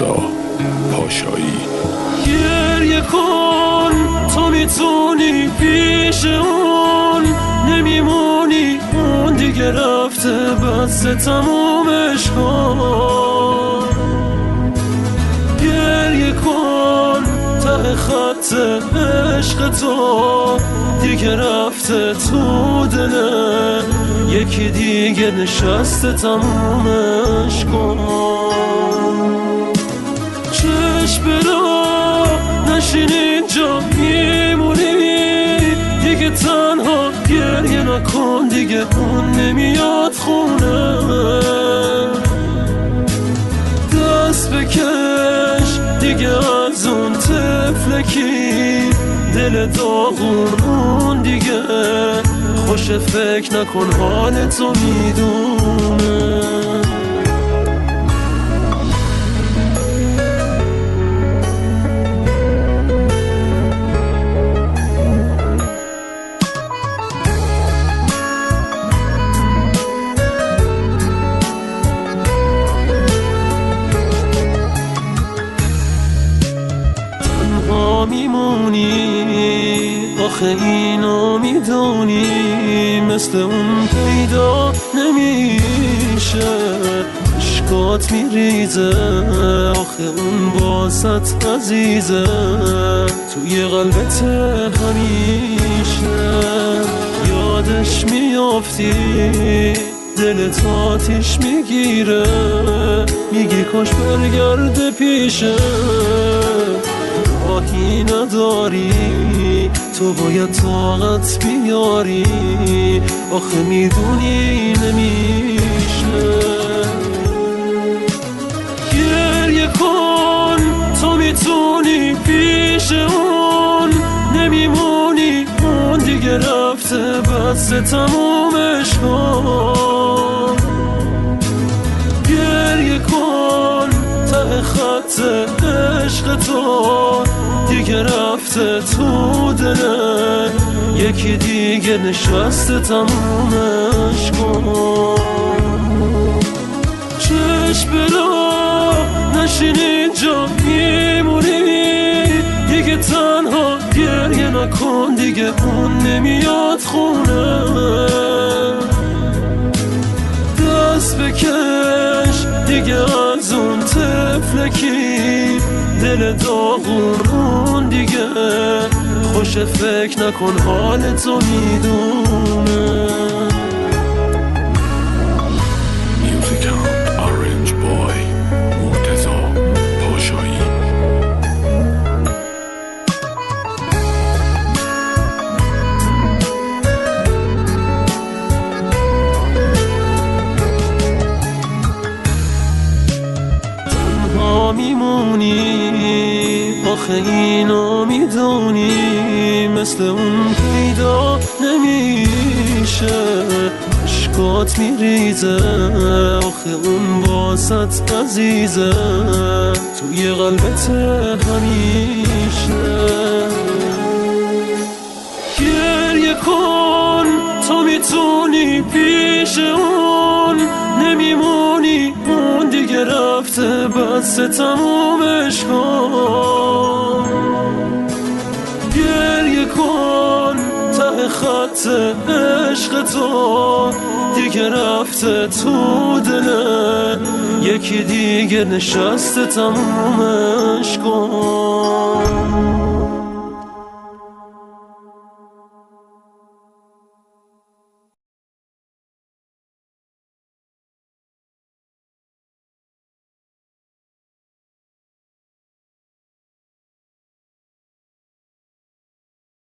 مرتضی پاشایی. گریه کن تو میتونی پیش اون نمیمونی، اون دیگه رفته بس تمومش کن. گریه کن ته خط عشق تو دیگه رفته تو دله، یکی دیگه نشسته تمومش کن. چشم برا نشین اینجا میمونی دیگه تنها، گریه نکن دیگه اون نمیاد خونه. دست بکش دیگه از اون طفلکی، دل داغون اون دیگه خوش، فکر نکن حال تو میدونه. میمونی آخه اینو میدونی، مثل اون پیدا نمیشه، اشکات میریزه آخه اون باست عزیزه، توی قلبت همیشه یادش میافتی، دلت آتیش میگیره، میگی کاش برگرده پیشه. راهی نداری تو باید طاقت بیاری، آخه میدونی نمیشه. گریه کن تو میتونی پیش اون نمیمونی، اون دیگه رفته بس تمومش کن. گریه کن ته خط عشق تو دیگه رفته تو دله، یکی دیگه نشسته تمومش کن. چشم برا نشین اینجا میمونی دیگه تنها، گریه نکن دیگه اون نمیاد خونه. دست بکش دیگه از اون طفلکی، دل داغون اون دیگه خوش، فکر نکن حال تو میدونه. میوزیکم آرنج بای مرتضی پاشایی. میمونی آخه اینو میدونی، مثل اون پیدا نمیشه، اشکات میریزه آخه اون باست عزیزه، توی قلبت همیشه. گریه کن تو میتونی پیش اون نمیمونی، اون دیگه رفته بس تمومش کن. گریه کن ته خط عشق تو دیگه رفته تو دله، یکی دیگه نشسته تمومش کن.